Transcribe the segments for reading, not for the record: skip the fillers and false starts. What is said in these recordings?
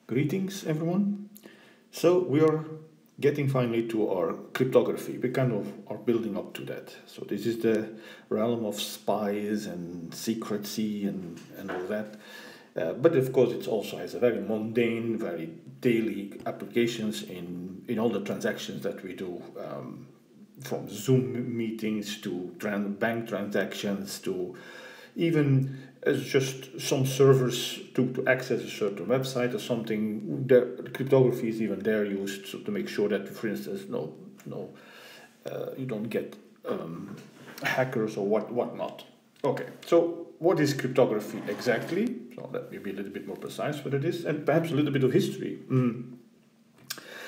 Greetings, everyone. So we are getting finally to our cryptography. We kind of are building up to that. So this is the realm of spies and secrecy and all that. But of course, it also has a very mundane, very daily applications in all the transactions that we do, from Zoom meetings to bank transactions to even as just some servers to access a certain website or something. The cryptography is even there used to make sure that, for instance, you don't get hackers or whatnot. Okay, so what is cryptography exactly? So let me be a little bit more precise what it is, and perhaps a little bit of history.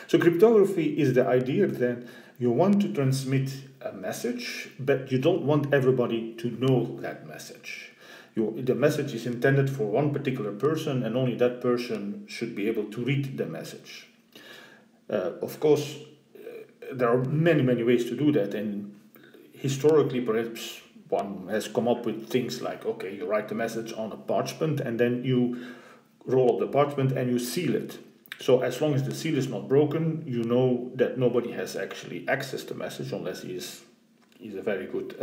So cryptography is the idea that you want to transmit a message, but you don't want everybody to know that message. The message is intended for one particular person, and only that person should be able to read the message. Of course, there are many ways to do that, and historically perhaps one has come up with things like, okay, you write the message on a parchment and then you roll up the parchment and you seal it. So as long as the seal is not broken, you know that nobody has actually accessed the message unless he's a very good,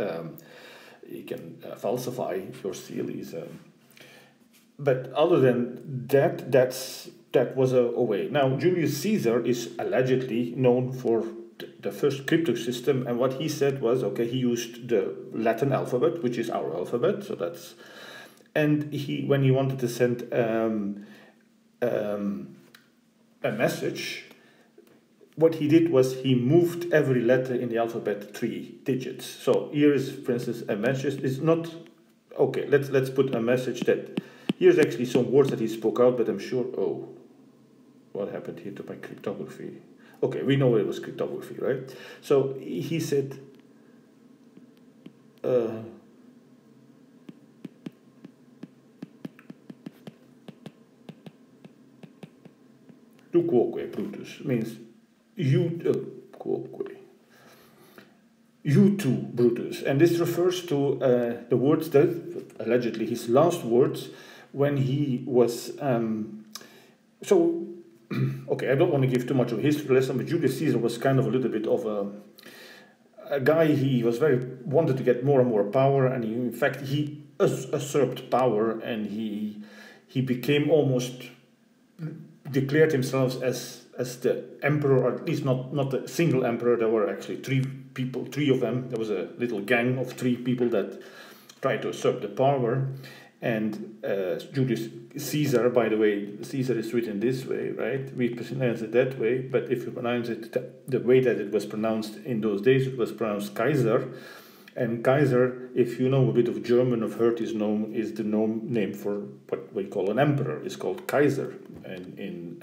he can falsify your seal. But other than that, that was a way. Now, Julius Caesar is allegedly known for the first crypto system, and what he said was, okay, he used the Latin alphabet, which is our alphabet, so that's, and when he wanted to send a message, what he did was he moved every letter in the alphabet 3 digits. So here is, for instance, a message. It's not, okay, let's put a message that, here's actually some words that he spoke out, but I'm sure, oh, what happened here to my cryptography? Okay, we know it was cryptography, right? So he said, tu quoque, Brutus, means quoque. You too, Brutus. And this refers to the words that, allegedly, his last words when he was, okay, I don't want to give too much of a history lesson, but Julius Caesar was kind of a little bit of a guy. He was wanted to get more and more power, and in fact he usurped power, and he became almost, declared himself as the emperor, or at least not a single emperor. There were actually three of them. There was a little gang of 3 people that tried to usurp the power. And Julius Caesar, by the way, Caesar is written this way, right? We pronounce it that way, but if you pronounce it the way that it was pronounced in those days, it was pronounced Kaiser. And Kaiser, if you know a bit of German, have heard is the name for what we call an emperor. It's called Kaiser in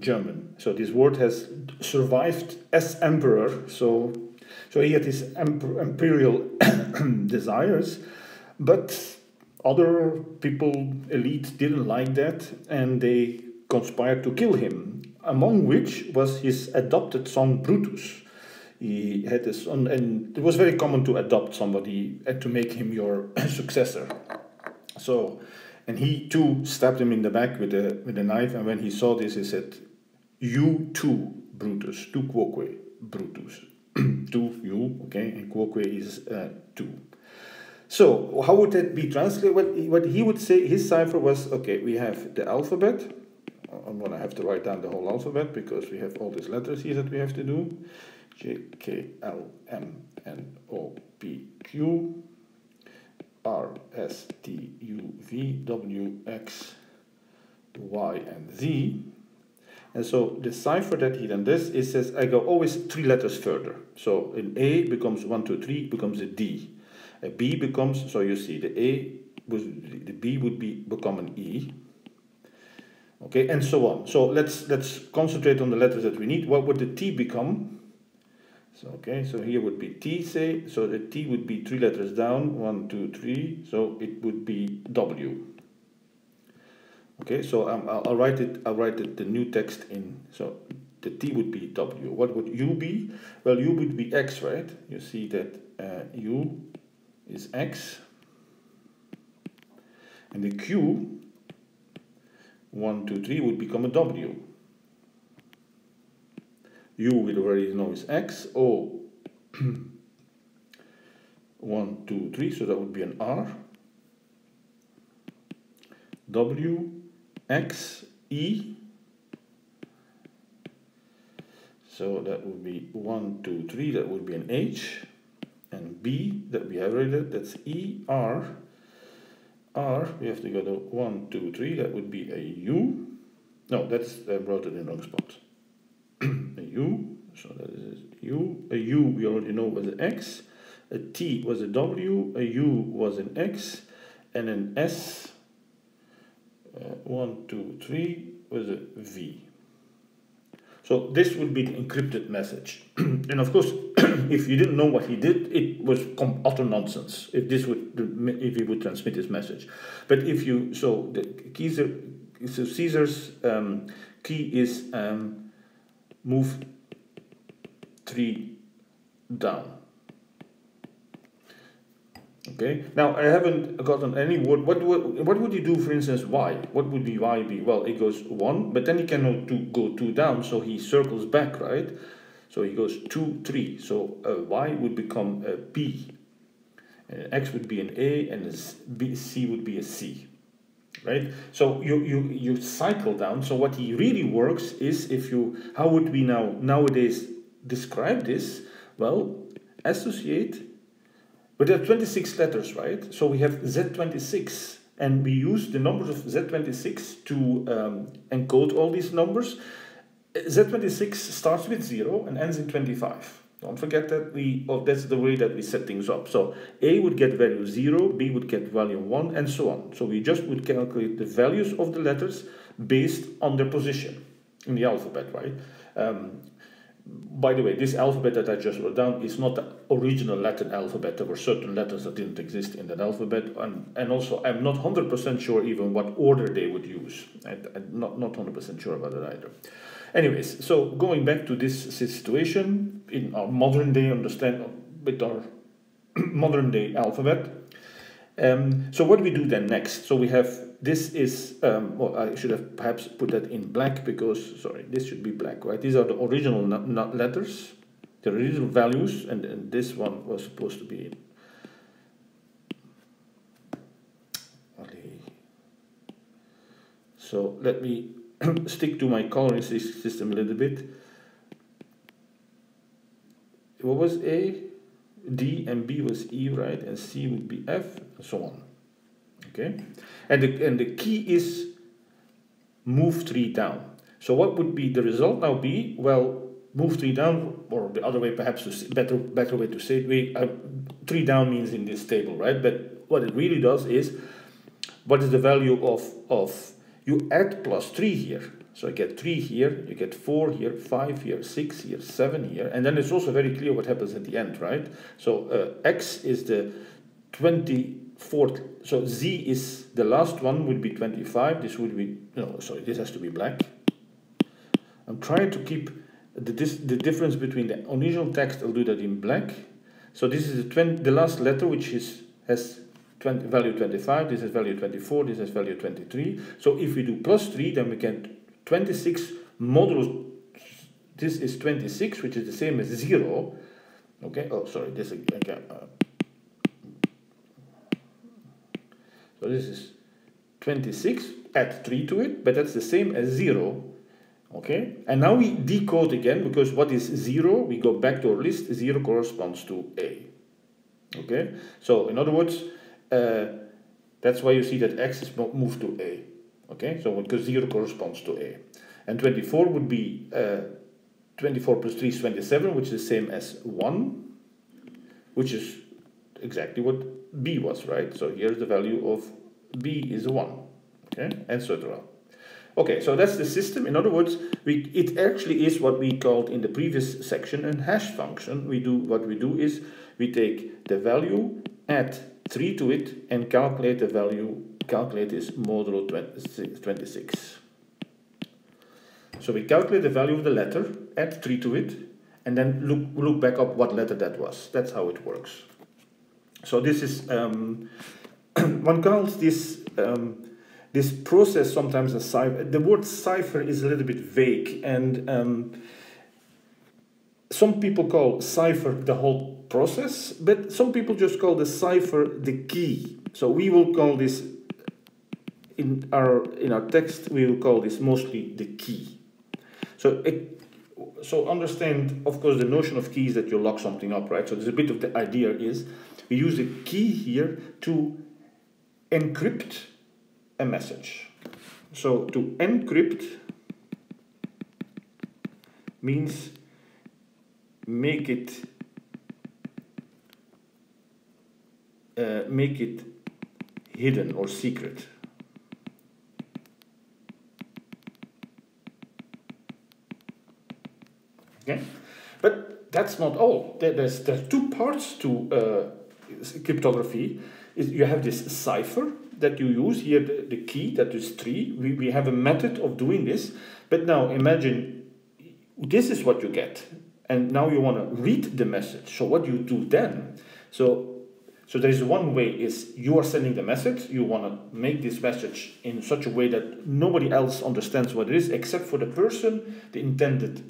German. So this word has survived as emperor. So he had his imperial desires, but other people, elite, didn't like that, and they conspired to kill him, among which was his adopted son Brutus. He had a son, and it was very common to adopt somebody and to make him your successor. So, and he too stabbed him in the back with a knife, and when he saw this, he said, "You too, Brutus, tu quoque, Brutus." To you, okay, and quoque is two. So how would that be translated? What he would say, his cipher was, okay, we have the alphabet. I'm going to have to write down the whole alphabet because we have all these letters here that we have to do. J, K, L, M, N, O, P, Q, R, S, T, U, V, W, X, Y, and Z. And so the cipher that he then does is says, I go always 3 letters further. So an A becomes 1, 2, 3, becomes a D. A B becomes, so you see the B would become an E. Okay, and so on. So let's concentrate on the letters that we need. What would the T become? So okay, so here would be T, say, so the T would be 3 letters down, 1, 2, 3, so it would be W. Okay, so I'll write the new text in, so the T would be W. What would U be? Well, U would be X, right? You see that U is X, and the Q 1, 2, 3 would become a W. U we already know is X. O 1, 2, 3, so that would be an R. W, X, E. So that would be 1, 2, 3, that would be an H. And B, that we have already, that's E, R. R, we have to go to 1, 2, 3, that would be a U. No, that's, I wrote it in the wrong spot. A U, so that is U. A U, we already know was an X. A T was a W. A U was an X. And an S, 1, 2, 3, was a V. So this would be the encrypted message. And of course, if you didn't know what he did, it was utter nonsense if he would transmit this message. But if you, so the Caesar's key is move 3 down. Okay, now I haven't gotten any word. What would you do, for instance, Y? What would the Y be? Well, it goes 1, but then he cannot go 2 down, so he circles back, right? So he goes 2, 3. So Y would become a B, and X would be an A, and C would be a C, right? So you cycle down. So what he really works is, how would we nowadays describe this? Well, associate. But there are 26 letters, right? So we have Z26, and we use the numbers of Z26 to encode all these numbers. Z26 starts with 0 and ends in 25. Don't forget that that's the way that we set things up. So A would get value 0, B would get value 1, and so on. So we just would calculate the values of the letters based on their position in the alphabet, right? By the way, this alphabet that I just wrote down is not the original Latin alphabet. There were certain letters that didn't exist in that alphabet, and also I'm not 100% sure even what order they would use. I'm not 100% sure about that either. Anyways, so going back to this situation in our modern day with our modern day alphabet. So what do we do then next? So we have, this is, well, I should have perhaps put that in black because, sorry, this should be black, right? These are the original letters, the original values, and this one was supposed to be, so let me stick to my coloring system a little bit. What was A? D, and B was E, right? And C would be F, and so on. Okay, and the key is move 3 down. So what would be the result now be? Well, move 3 down, or the other way perhaps, better way to say it, 3 down means in this table, right? But what it really does is, what is the value of you add plus 3 here. So I get 3 here, you get 4 here, 5 here, 6 here, 7 here, and then it's also very clear what happens at the end, right? So X is the 24th, so Z is the last one, would be 25, this would be, no, sorry, this has to be black. I'm trying to keep the difference between the original text, I'll do that in black. So this is the last letter, which has value 25, this is value 24, this is value 23. So if we do plus 3, then we get 26 modulo, this is 26, which is the same as 0. Okay, oh, sorry, this again. So this is 26, add 3 to it, but that's the same as 0. Okay, and now we decode again, because what is 0? We go back to our list, 0 corresponds to A. Okay, so in other words, that's why you see that X is moved to A. Okay, so because 0 corresponds to A. And 24 would be 24 plus 3 is 27, which is the same as 1, which is exactly what B was, right? So here's the value of B is 1, okay, etc. Okay, so that's the system. In other words, it actually is what we called in the previous section a hash function. What we do is we take the value, add 3 to it, and calculate the value. Calculate is modulo 26. So we calculate the value of the letter, add 3 to it, and then look back up what letter that was. That's how it works. So this is one calls this this process sometimes a cipher. The word cipher is a little bit vague, and some people call cipher the whole process, but some people just call the cipher the key. So we will call this in our text. We will call this mostly the key. So understand, of course, the notion of key is that you lock something up, right? So there's a bit of the idea is we use the key here to encrypt a message. So to encrypt means make it hidden or secret. Okay, but that's not all. There's two parts to cryptography. You have this cipher that you use here, the key that is 3. We have a method of doing this, but now imagine this is what you get, and now you want to read the message. So what do you do then? So there is one way is you are sending the message. You want to make this message in such a way that nobody else understands what it is except for the person, the intended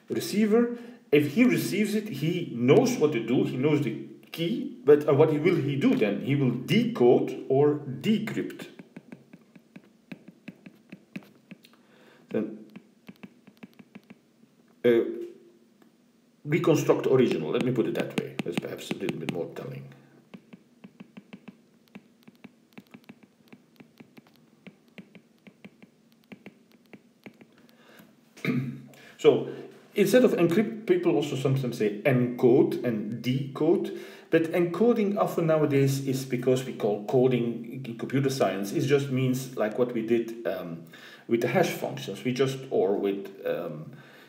receiver. If he receives it, he knows what to do. He knows the key, but what will he do then? He will decode or decrypt. Then reconstruct original. Let me put it that way. That's perhaps a little bit more telling. So instead of encrypt, people also sometimes say encode and decode. But encoding often nowadays is because we call coding in computer science. It just means like what we did with the hash functions. We just, or with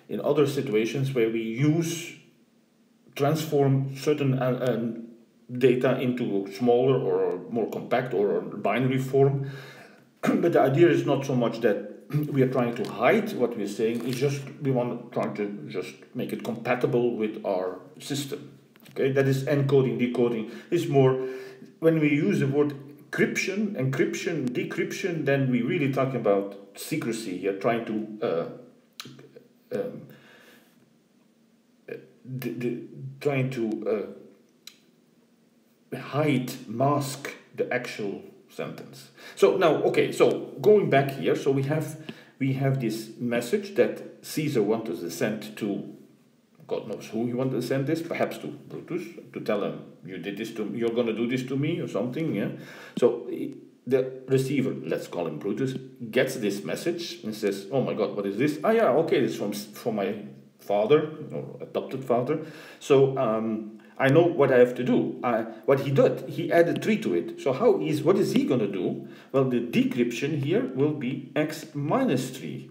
in other situations where we transform certain data into smaller or more compact or binary form. But the idea is not so much that we are trying to hide what we're saying. It's just we want to try to just make it compatible with our system. Okay, that is encoding, decoding. It's more when we use the word encryption, decryption, then we're really talking about secrecy here, trying to hide, mask the actual sentence. So now, okay, so going back here, so we have this message that Caesar wanted to send to God knows who he wanted to send this, perhaps to Brutus, to tell him you did this to me, you're going to do this to me or something. Yeah. So the receiver, let's call him Brutus, gets this message and says, "Oh my God, what is this? Ah, yeah, okay, this is from my father or adopted father. So I know what I have to do." What he did, he added 3 to it. So what is he going to do? Well, the decryption here will be x minus 3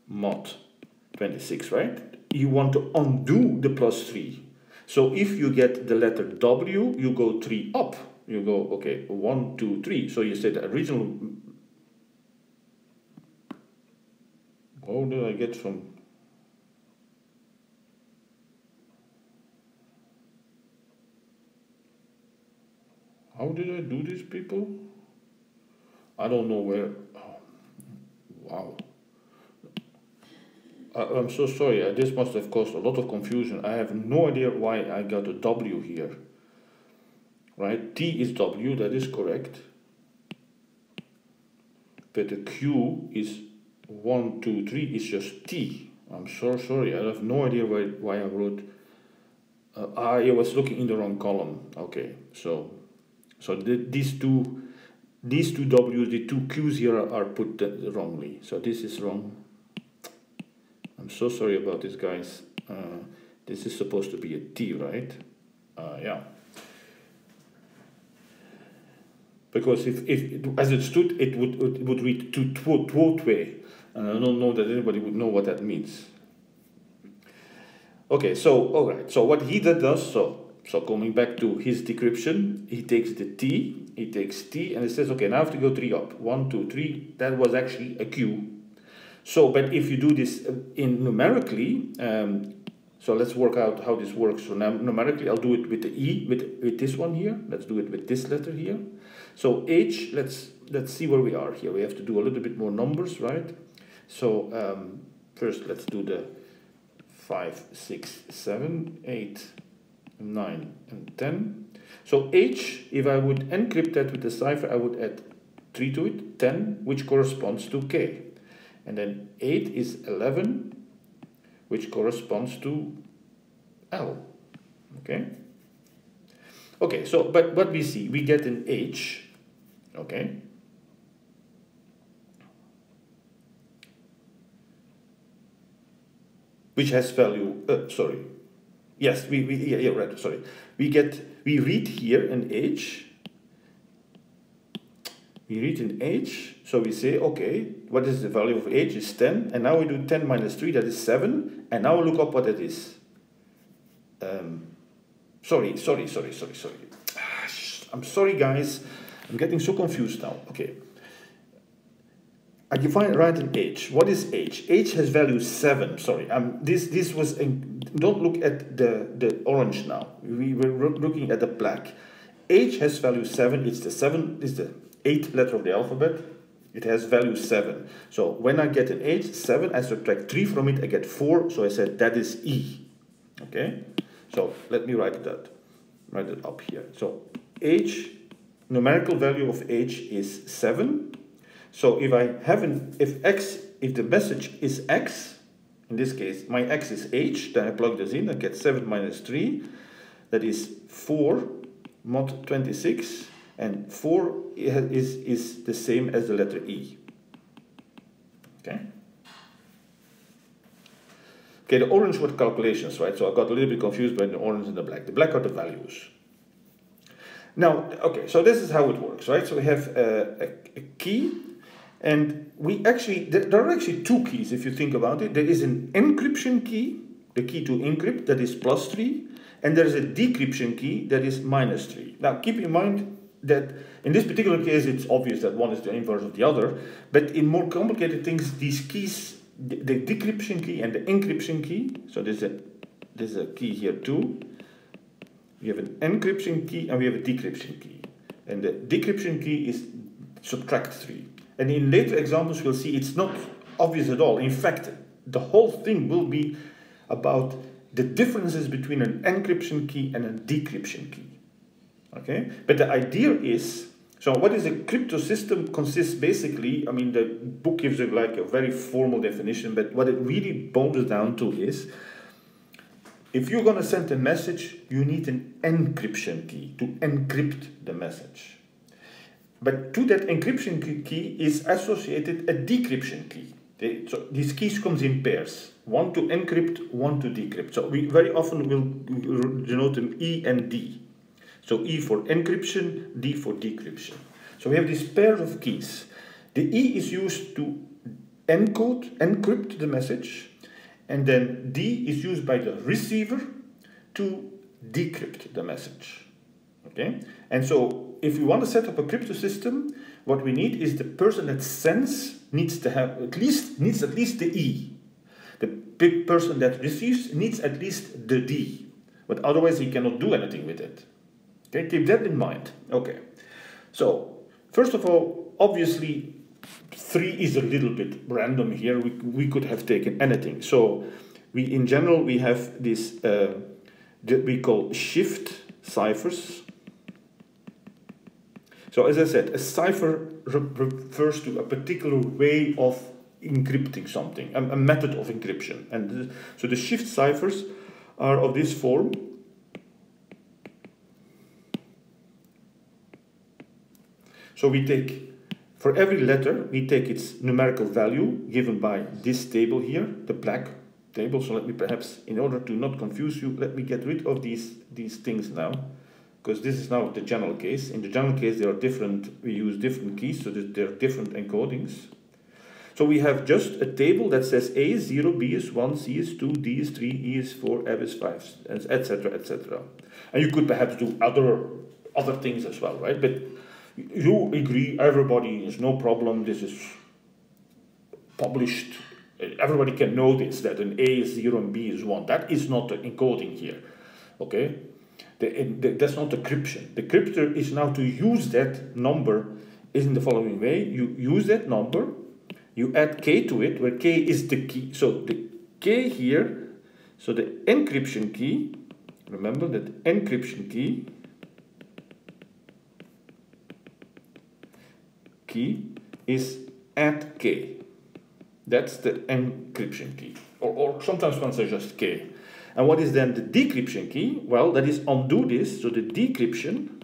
mod 26, right? You want to undo the plus 3. So if you get the letter W, you go 3 up. You go, okay, 1, 2, 3. So you say the original. How did I get from? How did I do this, people? I don't know where. Oh, wow. I'm so sorry. This must have caused a lot of confusion. I have no idea why I got a W here. Right? T is W, that is correct. But the Q is 1, 2, 3 is just T. I'm so sorry. I have no idea why I wrote. I was looking in the wrong column. Okay, so these two W's, the 2 Q's here are put wrongly. So this is wrong. I'm so sorry about this, guys. This is supposed to be a T, right? Yeah. Because if as it stood, it would read Twotwe, and I don't know that anybody would know what that means. Okay, so all right. So what he does, so coming back to his decryption, he takes the T, and it says, okay, now I have to go 3 up. 1, 2, 3. That was actually a Q. So, but if you do this in numerically, So let's work out how this works. So now numerically, I'll do it with the E, with this one here. Let's do it with this letter here. So H, let's see where we are here. We have to do a little bit more numbers, right? So first let's do the 5, 6, 7, 8, 9, and 10. So H, if I would encrypt that with the cipher, I would add 3 to it, 10, which corresponds to K. And then 8 is 11, which corresponds to L. Okay? Okay, so, but what we see, we get an H, okay? Which has value, sorry. Yes, yeah, right, sorry. We read here an H. We read an H, so we say, okay, what is the value of H? Is 10, and now we do 10 minus 3, that is 7, and now we look up what that is. Sorry. I'm sorry, guys. I'm getting so confused now. Okay. I define write an H. What is H? H has value 7. Sorry. This was don't look at the orange now. We were looking at the black. H has value 7. It's the 8th letter of the alphabet. It has value 7. So when I get an H, 7, I subtract 3 from it, I get 4. So I said that is E. Okay? So let me write it up here. So H, numerical value of H is 7. So if if the message is X, in this case my X is H, then I plug this in, I get 7 minus 3, that is 4 mod 26, and 4 is the same as the letter E. Okay? Okay, the orange were calculations, right? So I got a little bit confused by the orange and the black. The black are the values. Now, okay, so this is how it works, right? So we have a key, and there are actually two keys if you think about it. There is an encryption key, the key to encrypt, that is +3, and there is a decryption key that is -3. Now, keep in mind that in this particular case, it's obvious that one is the inverse of the other, but in more complicated things, these keys, the decryption key and the encryption key, so there's a key here too. We have an encryption key and we have a decryption key. And the decryption key is subtract 3. And in later examples, we'll see it's not obvious at all. In fact, the whole thing will be about the differences between an encryption key and a decryption key. Okay? But the idea is, so what is a crypto system consists basically, I mean, the book gives it like a very formal definition, but what it really boils down to is, if you're going to send a message, you need an encryption key to encrypt the message. But to that encryption key is associated a decryption key. So these keys comes in pairs, one to encrypt, one to decrypt. So we very often will denote them E and D. So E for encryption, D for decryption. So we have this pair of keys. The E is used to encrypt the message, and then D is used by the receiver to decrypt the message. Okay? And so if we want to set up a crypto system, what we need is the person that sends needs to have at least the E. The person that receives needs at least the D. But otherwise he cannot do anything with it. Okay, keep that in mind. Okay. So first of all, obviously 3 is a little bit random here. We could have taken anything. So in general we have this that we call shift ciphers. So as I said, a cipher refers to a particular way of encrypting something, a method of encryption. And so the shift ciphers are of this form. So we take, for every letter, we take its numerical value given by this table here, the black table. So let me perhaps, in order to not confuse you, let me get rid of these things now, because this is now the general case. In the general case, there are we use different keys, so that there are different encodings. So we have just a table that says A is 0, B is 1, C is 2, D is 3, E is 4, F is 5, etc., etc. And you could perhaps do other things as well, right? But you agree, everybody is no problem, this is published Everybody can notice that an A is 0 and B is 1. That is not the encoding here, okay? That's not the encryption. The cryptor is now to use that number in the following way. You use that number, you add K to it, where K is the key. So the K here, so the encryption key, remember that encryption key is at K. That's the encryption key. Or sometimes one says just K. And what is then the decryption key? Well, that is undo this. So the decryption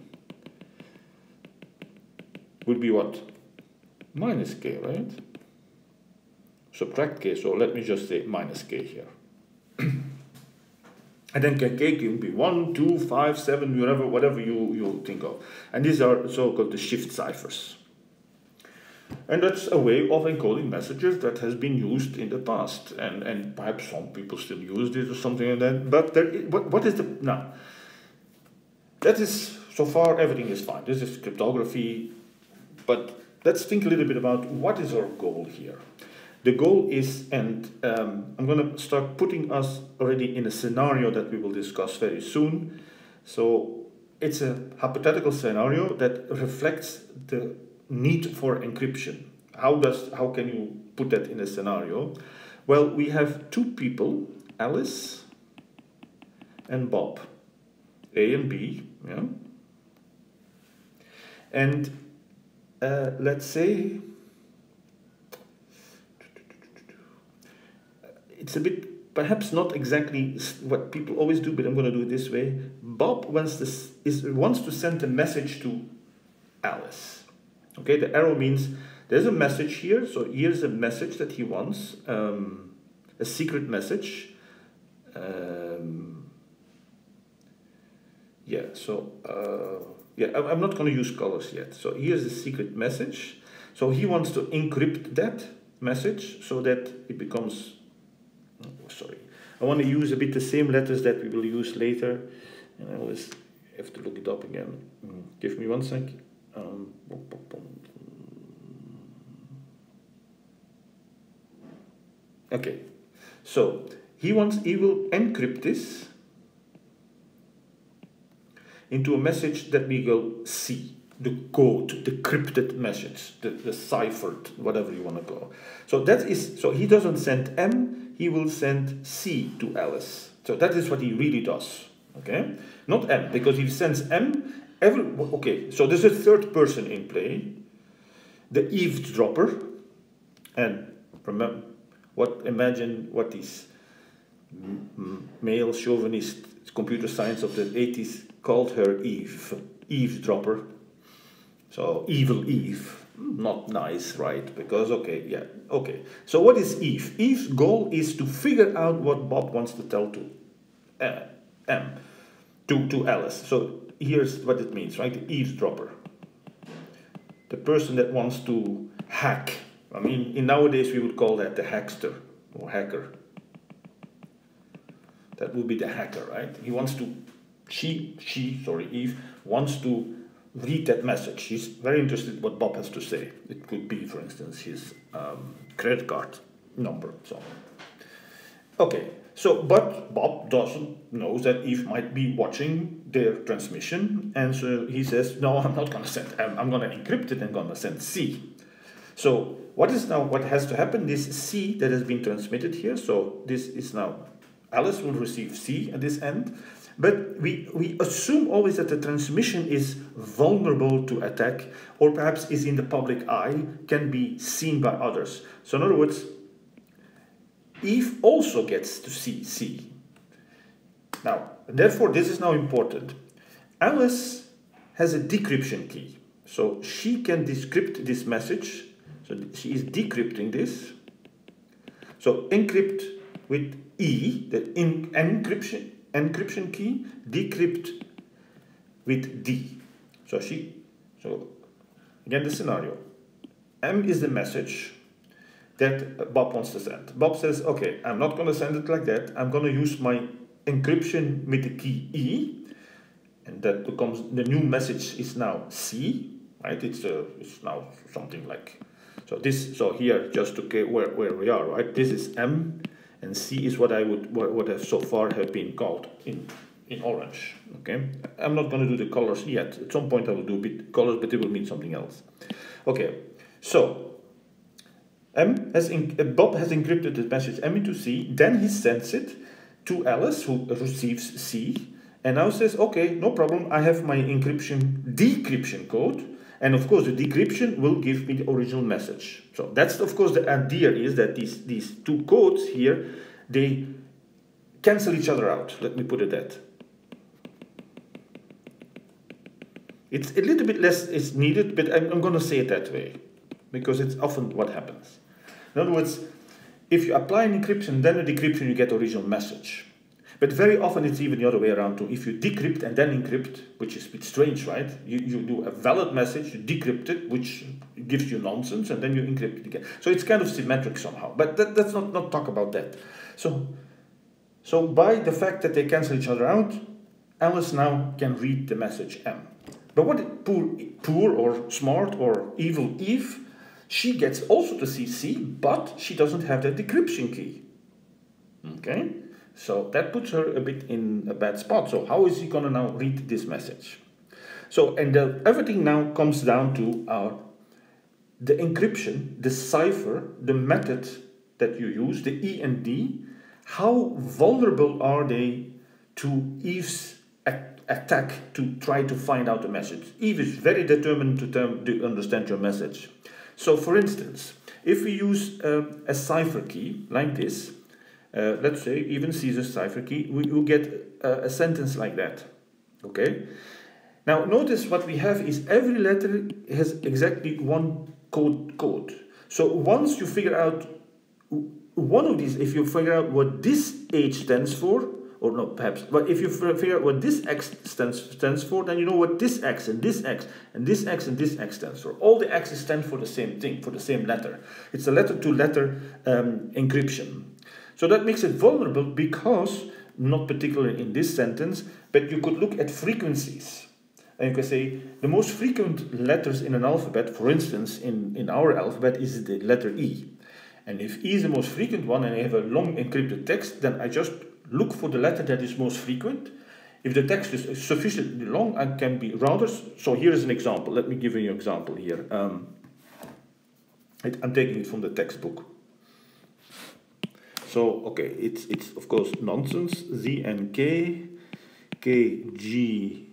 would be what? Minus K, right? Subtract K. So let me just say minus K here. And then K can be 1, 2, 5, 7, whatever you think of. And these are so-called the shift ciphers. And that's a way of encoding messages that has been used in the past. And perhaps some people still use this or something like that. But what is the... Now, that is... So far, everything is fine. This is cryptography. But let's think a little bit about what is our goal here. The goal is, and I'm going to start putting us already in a scenario that we will discuss very soon. So it's a hypothetical scenario that reflects the need for encryption. How can you put that in a scenario? Well, we have two people, Alice and Bob, A and B, yeah. And let's say it's a bit, perhaps not exactly what people always do, but I'm going to do it this way. Bob wants to send a message to Alice. Okay, the arrow means there's a message here. So here's a message that he wants, a secret message. Yeah, so yeah, I'm not going to use colors yet. So here's the secret message. So he wants to encrypt that message so that it becomes, oh, sorry, I want to use a bit the same letters that we will use later. And I always have to look it up again. Give me 1 sec. Okay, so he will encrypt this into a message that we will see, the code, the crypted message, the ciphered, whatever you want to call. So that is, so he doesn't send M, he will send C to Alice. So that is what he really does, okay? Not M, because if he sends M, okay, so there's a third person in play, the eavesdropper, and remember, imagine what these male chauvinist computer science of the 80s called her eavesdropper. So evil Eve, not nice, right? Because okay, yeah, okay. So what is Eve? Eve's goal is to figure out what Bob wants to tell to M, to Alice. So here's what it means, right? The eavesdropper, the person that wants to hack. I mean, in nowadays we would call that the hackster or hacker. That would be the hacker, right? He wants to, Eve wants to read that message. She's very interested in what Bob has to say. It could be, for instance, his credit card number. So, okay. So, but Bob knows that Eve might be watching their transmission, and so he says, "No, I'm not going to send M. I'm going to encrypt it and going to send C." So, what has to happen? This C that has been transmitted here. So, this is now Alice will receive C at this end. But we assume always that the transmission is vulnerable to attack, or perhaps is in the public eye, can be seen by others. So in other words, Eve also gets to see C. Now, therefore, this is now important. Alice has a decryption key. So she can decrypt this message. So she is decrypting this. So encrypt with E, the encryption key, decrypt with D. So again the scenario. M is the message that Bob wants to send. Bob says, okay, I'm not going to send it like that. I'm going to use my encryption with the key E, and that becomes, the new message is now C, right? It's now something like So this, so here, just to get where we are, right? This is M, and C is what I would, what have so far have been called in orange. Okay, I'm not going to do the colors yet. At some point I will do bit colors, but it will mean something else. Okay, so Bob has encrypted the message M into C. Then he sends it to Alice, who receives C, and now says, okay, no problem. I have my decryption code. And of course, the decryption will give me the original message. So that's, of course, the idea is that these two codes here, they cancel each other out. Let me put it that. It's a little bit less is needed, but I'm going to say it that way, because it's often what happens. In other words, if you apply an encryption, then a decryption, you get original message. But very often it's even the other way around too. If you decrypt and then encrypt, which is a bit strange, right? You do a valid message, you decrypt it, which gives you nonsense, and then you encrypt it again. So it's kind of symmetric somehow. But let's not talk about that. So by the fact that they cancel each other out, Alice now can read the message M. But what poor or smart or evil Eve, she gets also to see C, but she doesn't have the decryption key. Okay? So that puts her a bit in a bad spot. So how is he going to now read this message? So, and everything now comes down to the encryption, the cipher, the method that you use, the E and D. How vulnerable are they to Eve's attack to try to find out the message? Eve is very determined to understand your message. So, for instance, if we use a cipher key like this, let's say even Caesar's cipher key, we will get a sentence like that. Okay? Now notice what we have is every letter has exactly one code. So once you figure out one of these, if you figure out what this H stands for, or no, perhaps, but if you figure out what this X stands for, then you know what this X and this X and this X and this X stands for. All the X's stand for the same thing, for the same letter. It's a letter-to-letter encryption. So that makes it vulnerable because, not particularly in this sentence, but you could look at frequencies. And you can say the most frequent letters in an alphabet, for instance, in our alphabet, is the letter E. And if E is the most frequent one and I have a long encrypted text, then I just look for the letter that is most frequent. If the text is sufficiently long, I can be rather. So here is an example. Let me give you an example here. I'm taking it from the textbook. So, okay, it's of course nonsense. Z N K, K G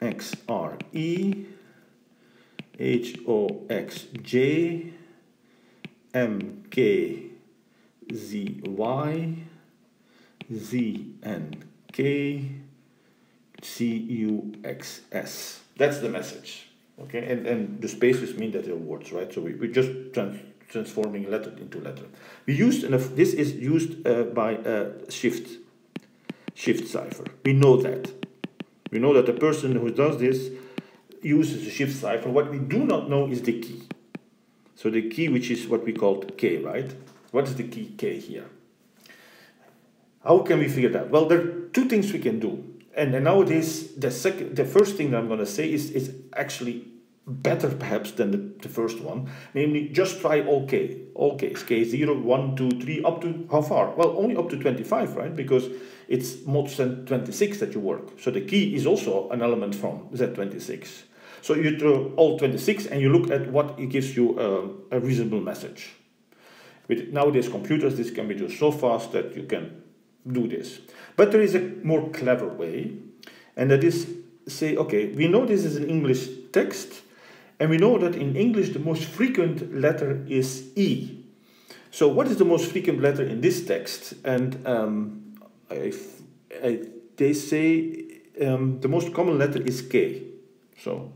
X R E, H O X J, M K Z Y, Z N K, C U X S. That's the message. Okay, and the spaces mean that they're words, right? So we just transforming letter into letter. We used this is used by shift cipher. We know that. We know that the person who does this uses a shift cipher. What we do not know is the key. So the key, which is what we called K, right? What is the key K here? How can we figure that? Well, there are two things we can do. And nowadays, the first thing that I'm going to say is actually better perhaps than the first one, namely just try all K's, K0, 1, 2, 3, up to how far? Well, only up to 25, right? Because it's mod Z26 that you work. So the key is also an element from Z26. So you throw all 26 and you look at what it gives you a reasonable message. With nowadays computers, this can be done so fast that you can do this. But there is a more clever way, and that is say, okay, we know this is an English text, and we know that in English the most frequent letter is E. So what is the most frequent letter in this text? And they say the most common letter is K. So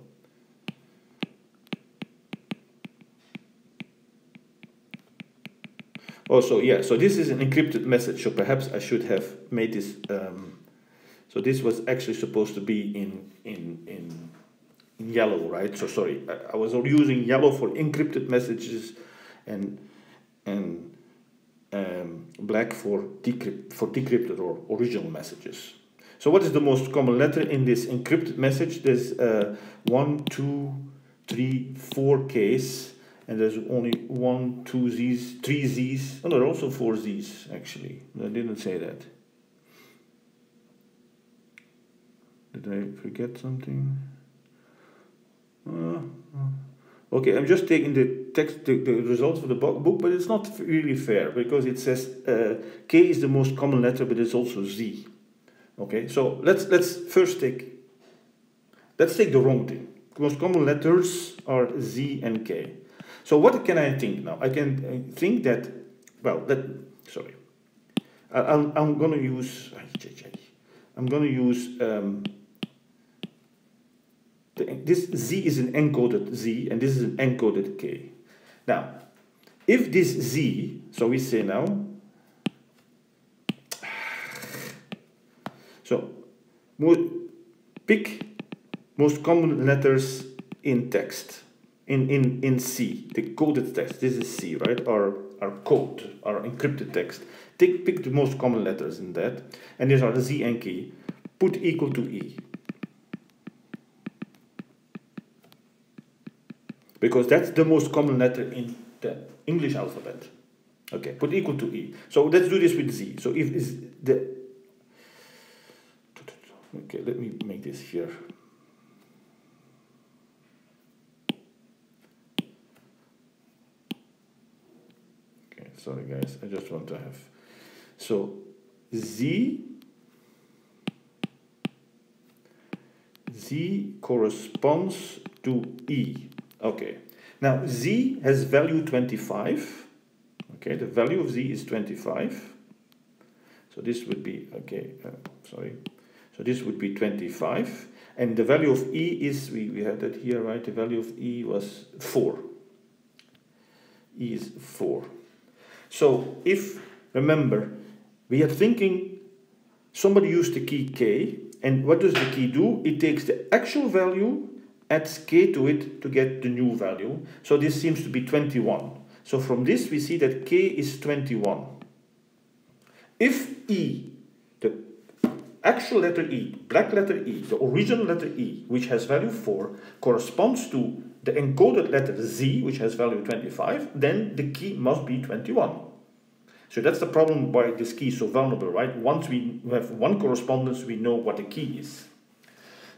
also, yeah, so this is an encrypted message, so perhaps I should have made this, so this was actually supposed to be in yellow, right? So sorry, I was using yellow for encrypted messages and black for decrypted or original messages. So what is the most common letter in this encrypted message? There's 1, 2, 3, 4 Ks and there's only 1, 2 Z's, 3 Z's. Oh, there are also 4 Z's actually. I didn't say that. Did I forget something? Okay, I'm just taking the text, the results of the book, but it's not really fair because it says K is the most common letter, but it's also Z. Okay, so let's first take the wrong thing. The most common letters are Z and K. So what can I think now? I can think that, well, sorry. I'm going to use this Z is an encoded Z and this is an encoded K. Now, if this Z, so we say now, so pick most common letters in text, in C, the coded text. This is C, right? Our code, our encrypted text. Pick the most common letters in that, and these are the Z and K. Put equal to E. Because that's the most common letter in the English alphabet. Okay, put equal to E. So let's do this with Z. So if is the, okay, let me make this here. Okay, sorry guys, I just want to have, so Z corresponds to E. Okay, now Z has value 25. Okay, the value of Z is 25. So this would be, okay, sorry. So this would be 25. And the value of E is, we had that here, right? The value of E was 4. E is 4. So if, remember, we are thinking somebody used the key K, and what does the key do? It takes the actual value, adds K to it to get the new value. So this seems to be 21. So from this we see that K is 21. If E, the actual letter E, black letter E, the original letter E, which has value 4, corresponds to the encoded letter Z, which has value 25, then the key must be 21. So that's the problem why this key is so vulnerable, right? Once we have one correspondence, we know what the key is.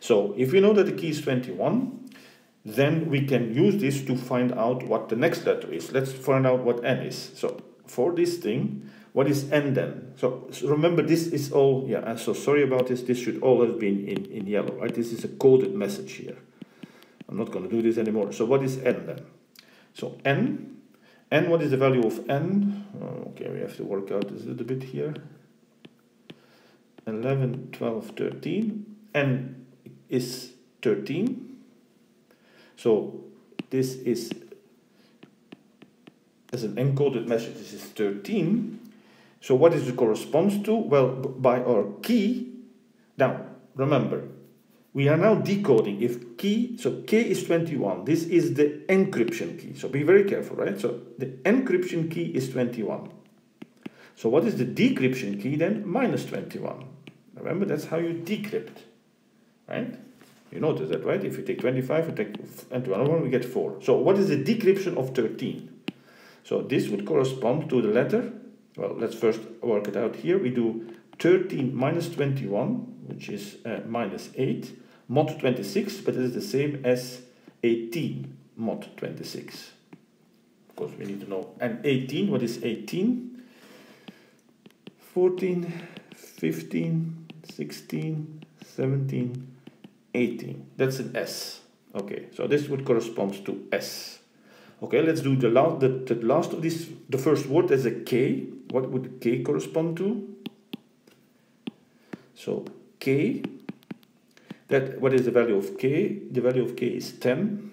So if we know that the key is 21, then we can use this to find out what the next letter is. Let's find out what N is. So for this thing, what is N then? So remember, this is all, yeah, I'm so sorry about this. This should all have been in yellow, right? This is a coded message here. I'm not going to do this anymore. So what is N then? So N, what is the value of N? Okay, we have to work out this a little bit here. 11, 12, 13. N is 13. So this is, as an encoded message, this is 13. So what does it correspond to? Well, by our key. Now, remember, we are now decoding if key, so K is 21. This is the encryption key. So be very careful, right? So the encryption key is 21. So what is the decryption key then? Minus 21. Remember, that's how you decrypt, right? You notice that, right? If you take 25 and take 21, we get 4. So what is the decryption of 13? So this would correspond to the letter. Well, let's first work it out here. We do 13 minus 21, which is minus 8, mod 26, but it is the same as 18 mod 26. Of course, we need to know. And 18, what is 18? 14, 15, 16, 17, 18. That's an S. Okay, so this would correspond to S. Okay, let's do the last of this. The first word is a K. What would K correspond to? So K, what is the value of K? The value of K is 10.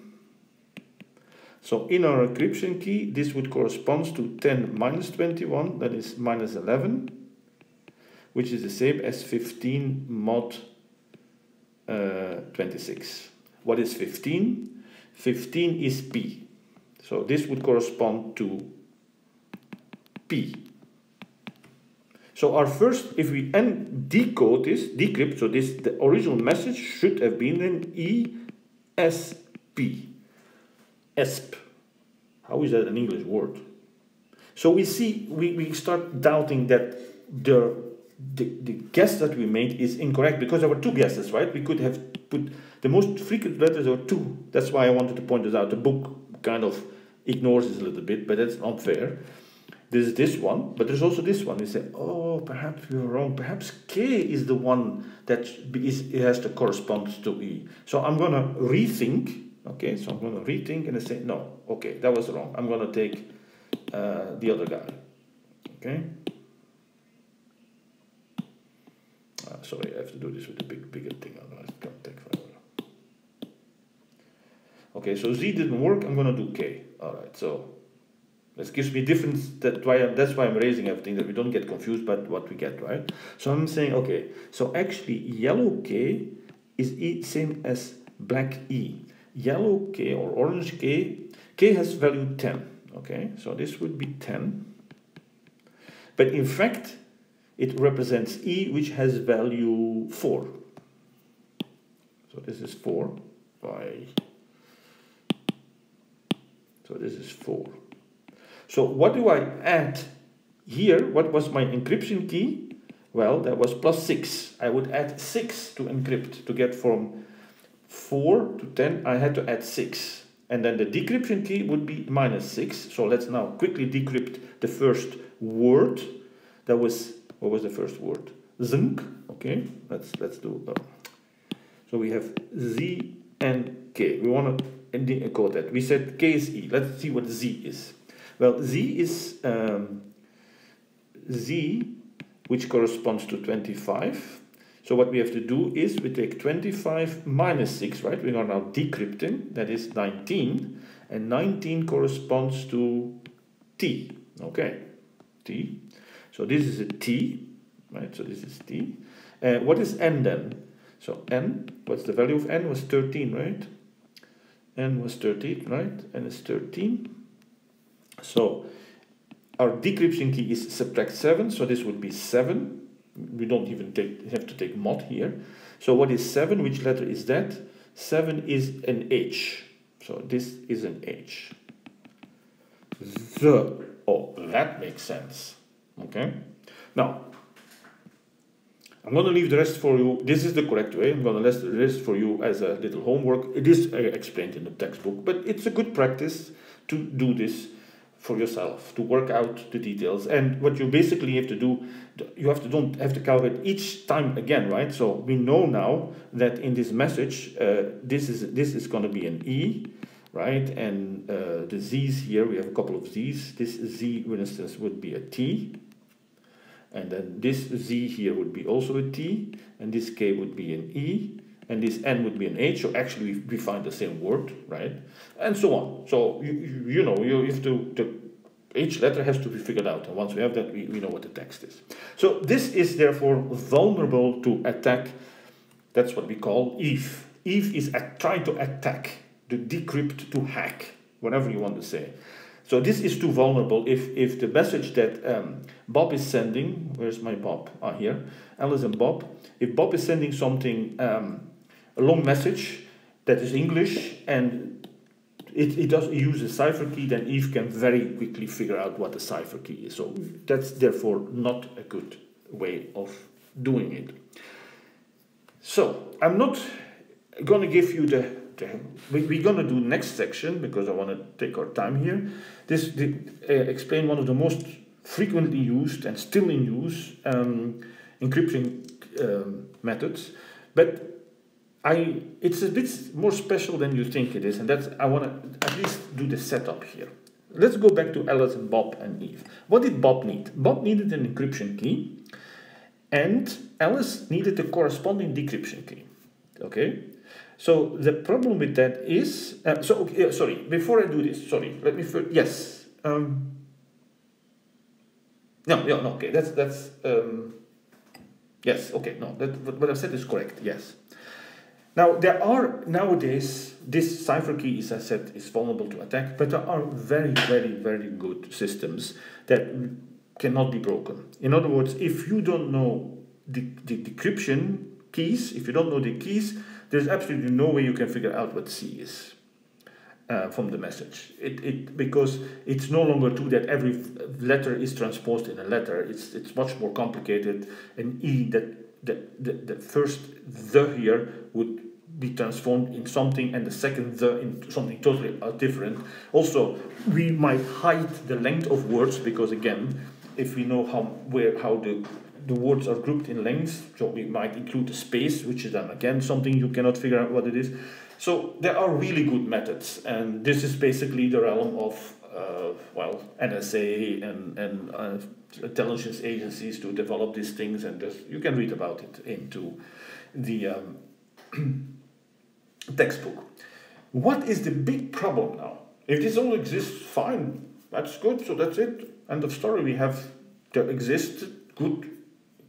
So in our encryption key, this would correspond to 10 minus 21, that is minus 11, which is the same as 15 mod 26. What is 15? 15 is P. So this would correspond to P. So our first, if we decode this, decrypt, so this, the original message should have been an ESP. ESP. How is that an English word? So we see, we start doubting that the guess that we made is incorrect, because there were two guesses, right? We could have put the most frequent letters are 2. That's why I wanted to point this out. The book kind of ignores this a little bit, but that's not fair. There's this one, but there's also this one. You say, oh, perhaps we're wrong. Perhaps K is the one that it has to correspond to E. So I'm going to rethink. Okay, so I'm going to rethink and I say, no, okay, that was wrong. I'm going to take the other guy. Okay. Sorry, I have to do this with a bigger thing, otherwise it can't take forever. Okay, so Z didn't work. I'm going to do K. All right, so this gives me difference. That's why I'm raising everything, that we don't get confused by what we get, right? So I'm saying, okay, so actually yellow K is same as black E. Yellow K or orange K, K has value 10. Okay, so this would be 10. But in fact, it represents E, which has value 4. So this is 4 by... So this is 4. So what do I add here? What was my encryption key? Well, that was +6. I would add 6 to encrypt. To get from 4 to 10, I had to add 6. And then the decryption key would be -6. So let's now quickly decrypt the first word. That was, what was the first word? Zunk. Okay, let's do. So we have Z and K. We want to encode that. We said K is E. Let's see what Z is. Well, Z is Z, which corresponds to 25. So what we have to do is we take 25 minus 6, right? We are now decrypting. That is 19. And 19 corresponds to T. Okay, T. So this is a T, right? So this is T. What is N then? So N, what's the value of N? Was 13, right? N was 13, right? N is 13. So our decryption key is subtract 7, so this would be 7. We don't even have to take mod here. So what is 7? Which letter is that? 7 is an H. So this is an H. Oh, that makes sense. Okay. Now, I'm going to leave the rest for you. This is the correct way. I'm going to leave the rest for you as a little homework. It is explained in the textbook, but it's a good practice to do this for yourself, to work out the details. And what you basically have to do, you don't have to calculate each time again, right? So we know now that in this message, this is going to be an E, right? And the Z's here, we have a couple of Z's. This Z, for instance, would be a T. And then this Z here would be also a T. And this K would be an E. And this N would be an H. So actually we find the same word, right? And so on. So you know, you have to, each letter has to be figured out. And once we have that, we know what the text is. So this is therefore vulnerable to attack. That's what we call Eve. Eve is trying to attack, to decrypt, to hack, whatever you want to say. So this is too vulnerable. If the message that Bob is sending, where's my Bob? Ah, here, Alice and Bob. If Bob is sending something, a long message that is English, and it does use a cipher key, then Eve can very quickly figure out what the cipher key is. So that's therefore not a good way of doing it. So I'm not going to give you we're going to do next section, because I want to take our time here. Explain one of the most frequently used and still in use encryption methods, but it's a bit more special than you think it is, and I want to at least do the setup here. Let's go back to Alice and Bob and Eve. What did Bob need? Bob needed an encryption key, and Alice needed a corresponding decryption key. Okay. So the problem with that is, sorry, before I do this, sorry, let me first, yes, okay, yes, okay, no, what I've said is correct, yes. Now, there are, nowadays, this cipher key, as I said, is vulnerable to attack, but there are very, very, very good systems that cannot be broken. In other words, if you don't know the decryption keys, if you don't know the keys, there's absolutely no way you can figure out what C is. from the message. Because it's no longer true that every letter is transposed in a letter. It's much more complicated. An E, that the first the here would be transformed in something, and the second the in something totally different. Also, we might hide the length of words, because again, if we know how the words are grouped in lengths, so we might include the space, which is then again something you cannot figure out what it is. So there are really good methods, and this is basically the realm of NSA and intelligence agencies to develop these things, and you can read about it into the textbook. What is the big problem now? If this all exists, fine, that's good, so that's it, end of story. There exist good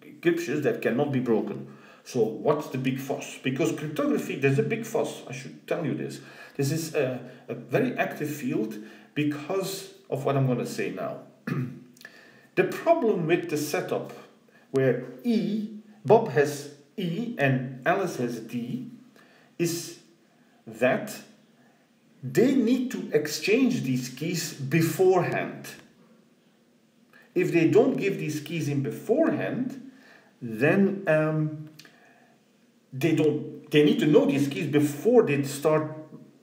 encryptions that cannot be broken. So what's the big fuss? Because cryptography, there's a big fuss, I should tell you this. This is a very active field because of what I'm going to say now. The problem with the setup where Bob has E and Alice has D, is that they need to exchange these keys beforehand. If they don't give these keys in beforehand, then they need to know these keys before they start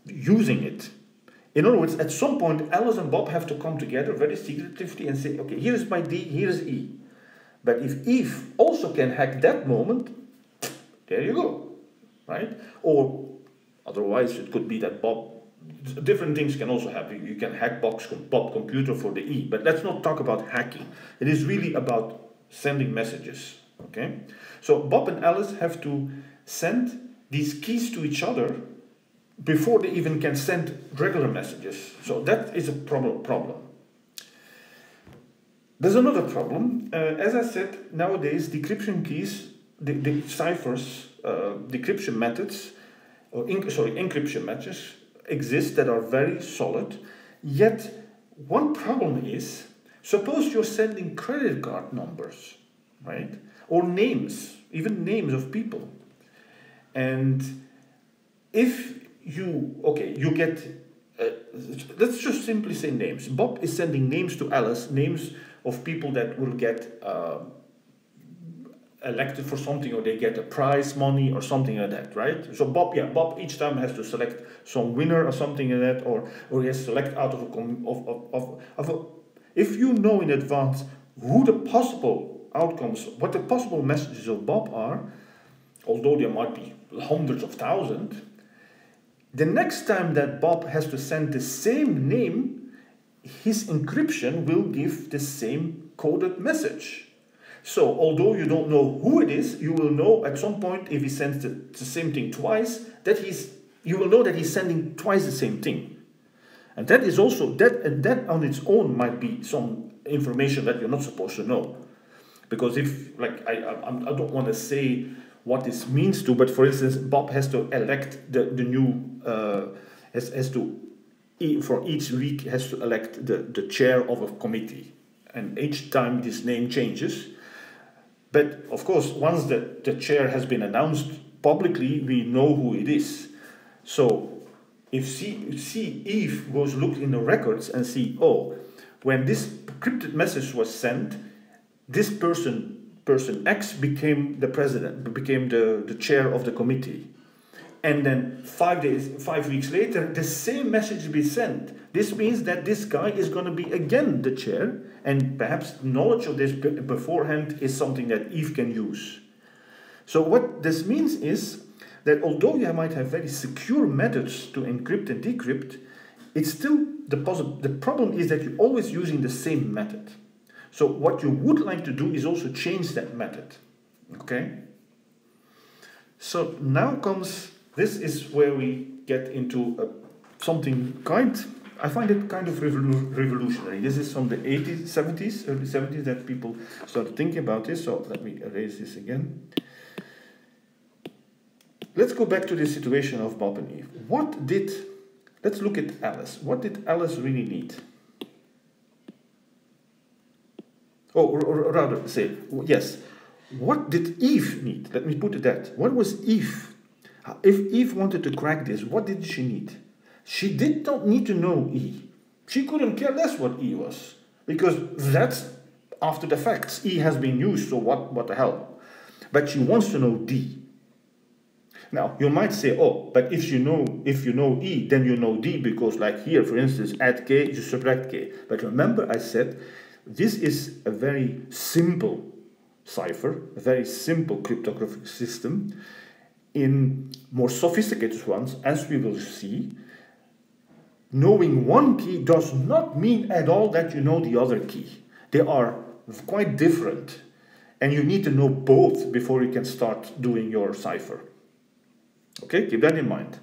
using it. In other words, at some point, Alice and Bob have to come together very secretively and say, okay, here's my D, here's E. But if Eve also can hack that moment, there you go, right? Or otherwise, it could be that different things can also happen. You can hack Bob's computer for the E, but let's not talk about hacking. It is really about sending messages, okay? So Bob and Alice have to send these keys to each other before they even can send regular messages. So that is a problem. There's another problem. As I said, nowadays decryption keys, the ciphers, decryption methods, encryption methods exist that are very solid. Yet one problem is, suppose you're sending credit card numbers, right? Or names, even names of people. And if you get, let's just simply say names. Bob is sending names to Alice, names of people that will get elected for something, or they get a prize money or something like that, right? So Bob each time has to select some winner or something like that, or he has to select out of if you know in advance who the possible outcomes, what the possible messages of Bob are, although there might be hundreds of thousands, the next time that Bob has to send the same name, his encryption will give the same coded message. So, although you don't know who it is, you will know at some point, if he sends the same thing twice, that you will know that he's sending twice the same thing. And that is also, that on its own might be some information that you're not supposed to know. Because if, like, I don't want to say what this means to, but for instance, Bob has to elect the new, has to, for each week, has to elect the chair of a committee. And each time this name changes. But of course, once the chair has been announced publicly, we know who it is. So if Eve goes look in the records and see, oh, when this encrypted message was sent, this person X became the president, became the chair of the committee. And then 5 weeks later, the same message will be sent. This means that this guy is going to be again the chair, and perhaps knowledge of this beforehand is something that Eve can use. So what this means is that although you might have very secure methods to encrypt and decrypt, it's still the problem is that you're always using the same method. So what you would like to do is also change that method. Okay? So now comes, this is where we get into something I find it kind of revolutionary. This is from the 80s, 70s, early 70s that people started thinking about this. So let me erase this again. Let's go back to the situation of Bob and Eve. Let's look at Alice. What did Alice really need? Or rather say, yes, what did Eve need? Let me put it that. What was Eve? If Eve wanted to crack this, what did she need? She did not need to know E. She couldn't care less what E was, because that's after the facts. E has been used, so what the hell? But she wants to know D. Now, you might say, oh, but if you know E, then you know D, because like here, for instance, add K, you subtract K. But remember I said, this is a very simple cipher, a very simple cryptographic system. In more sophisticated ones, as we will see, knowing one key does not mean at all that you know the other key. They are quite different, and you need to know both before you can start doing your cipher. Okay, keep that in mind.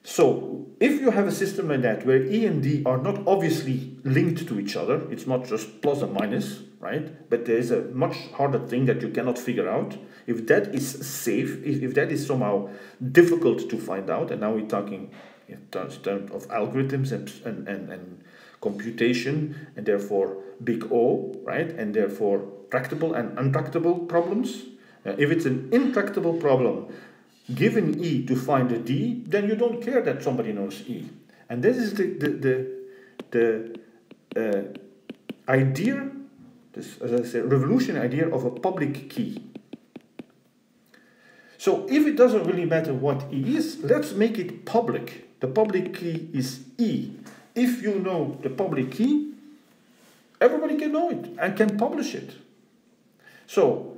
So, if you have a system like that where E and D are not obviously linked to each other, it's not just plus and minus, right? But there is a much harder thing that you cannot figure out. If that is safe, if that is somehow difficult to find out, and now we're talking in terms of algorithms and computation, and therefore big O, right? And therefore tractable and untractable problems. If it's an intractable problem, given E to find a D, then you don't care that somebody knows E. And this is the idea, this, as I said, revolutionary idea of a public key. So if it doesn't really matter what E is, let's make it public. The public key is E. If you know the public key, everybody can know it and can publish it. So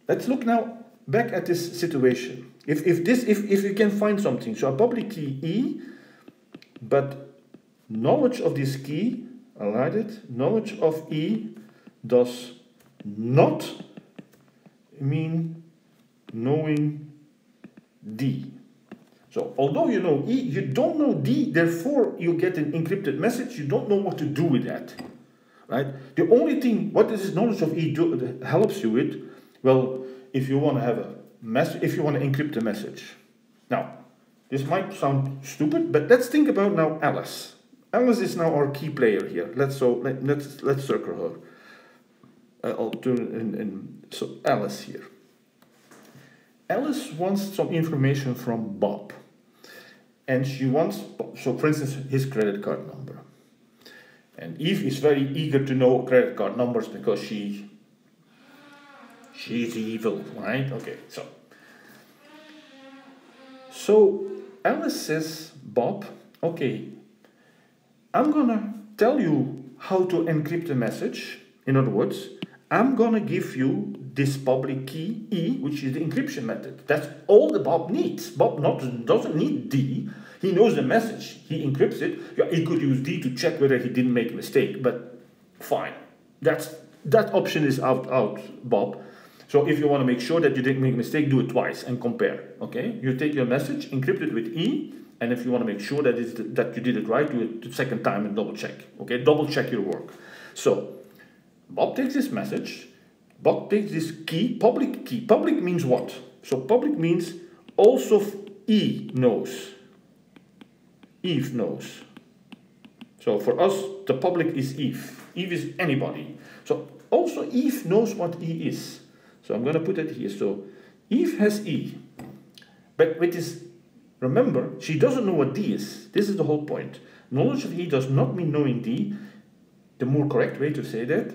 let's look now back at this situation. If you can find something, so a public key E, but knowledge of this key, I'll write it, knowledge of E does not mean knowing D. So although you know E, you don't know D, therefore you get an encrypted message, you don't know what to do with that. Right? The only thing, what does this knowledge of E helps you with? Well, if you want to have a message, if you want to encrypt a message. Now, this might sound stupid, but let's think about now Alice. Alice is now our key player here. Let's circle her. I'll turn so Alice here. Alice wants some information from Bob, and she wants, so for instance, his credit card number. And Eve is very eager to know credit card numbers because she's evil, right? Okay, so Alice says, Bob, okay, I'm gonna tell you how to encrypt a message. In other words, I'm gonna give you this public key E, which is the encryption method. That's all that Bob needs. Bob doesn't need D. He knows the message. He encrypts it. Yeah, he could use D to check whether he didn't make a mistake, but fine. That option is out, Bob. So if you want to make sure that you didn't make a mistake, do it twice and compare. Okay? You take your message, encrypt it with E, and if you want to make sure that you did it right, do it the second time and double check. Okay? Double check your work. So Bob takes this message. Bob takes this key, public key. Public means what? So public means also E knows. Eve knows. So for us, the public is Eve. Eve is anybody. So also Eve knows what E is. So I'm going to put it here. So Eve has E. But with this, remember, she doesn't know what D is. This is the whole point. Knowledge of E does not mean knowing D. The more correct way to say that,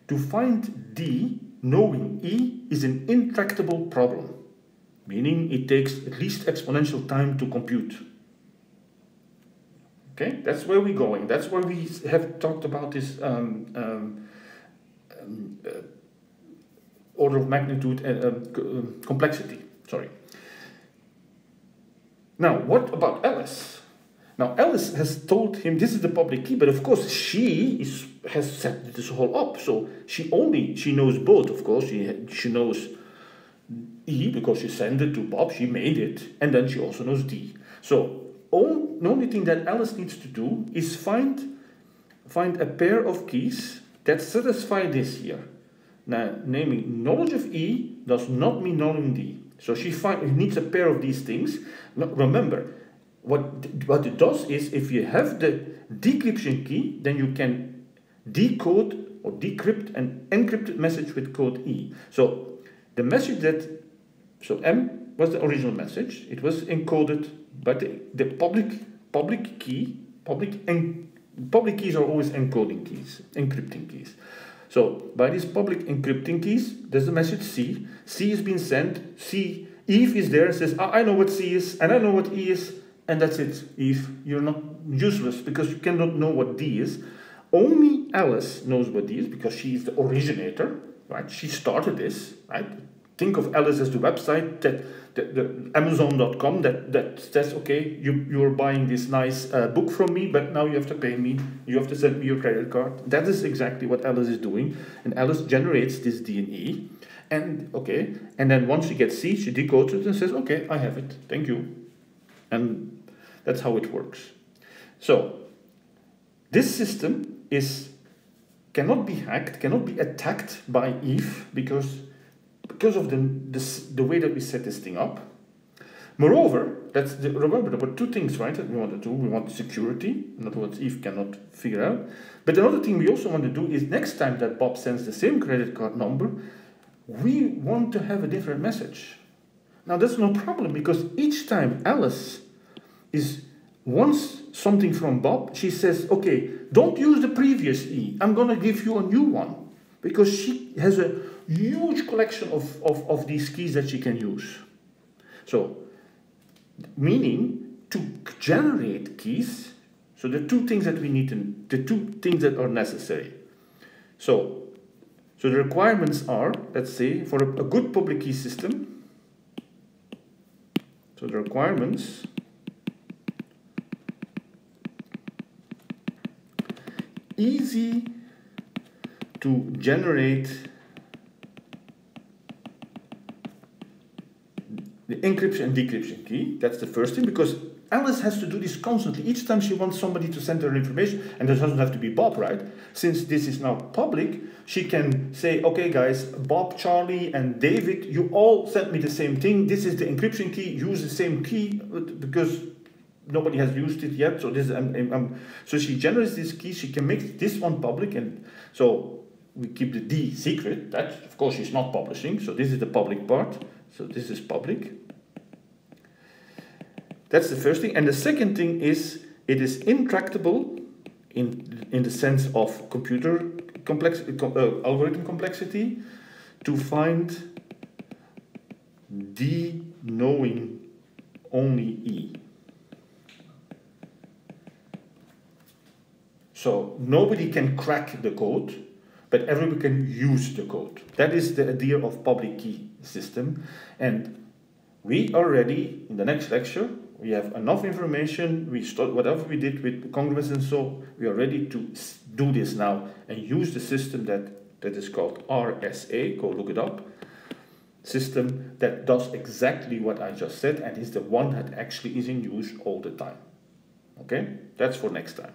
to find D, knowing E, is an intractable problem. Meaning it takes at least exponential time to compute. Okay, that's where we're going. That's where we have talked about this order of magnitude and complexity. Sorry. Now, what about Alice? Now, Alice has told him this is the public key, but of course she has set this all up. So she knows both. Of course, she knows E because she sent it to Bob. She made it, and then she also knows D. So the only thing that Alice needs to do is find a pair of keys that satisfy this here. Now, naming knowledge of E does not mean knowing D. So she needs a pair of these things. Now, remember, what it does is if you have the decryption key, then you can decode or decrypt an encrypted message with code E. So the message so M was the original message. It was encoded but the public keys are always encoding keys, encrypting keys. So by these public encrypting keys, there's the message C. C is being sent. C, Eve is there and says, I know what C is and I know what E is, and that's it. Eve, you're not useless because you cannot know what D is. Only Alice knows what D is because she is the originator, right? She started this, right? Think of Alice as the website the Amazon.com that says, okay, you're buying this nice book from me, but now you have to pay me, you have to send me your credit card. That is exactly what Alice is doing, and Alice generates this D and E, and okay, and then once she gets C, she decodes it and says, okay, I have it, thank you, and that's how it works. So this system cannot be hacked, cannot be attacked by Eve because of the way that we set this thing up. Moreover, remember there were two things, right, that we want to do. We want security, in other words, Eve cannot figure out. But another thing we also want to do is next time that Bob sends the same credit card number, we want to have a different message. Now that's no problem because each time Alice wants something from Bob, she says, okay, don't use the previous E. I'm going to give you a new one because she has a huge collection of these keys that she can use. So, meaning to generate keys, so the two things that we need the two things that are necessary. So the requirements are, let's say, for a good public key system, so the requirements easy to generate the encryption and decryption key. That's the first thing, because Alice has to do this constantly. Each time she wants somebody to send her information, and it doesn't have to be Bob, right? Since this is now public, she can say, okay guys, Bob, Charlie, and David, you all sent me the same thing. This is the encryption key, use the same key, because nobody has used it yet. So this, so she generates this key, she can make this one public, and so we keep the D secret. That, of course, she's not publishing, so this is the public part. So this is public. That's the first thing. And the second thing is, it is intractable in the sense of computer algorithm complexity to find D knowing only E. So nobody can crack the code, but everybody can use the code. That is the idea of public key system. And we are ready in the next lecture. We have enough information. We start whatever we did with congruence, and so we are ready to do this now and use the system that is called RSA. Go look it up. System that does exactly what I just said and is the one that actually is in use all the time. Okay, that's for next time.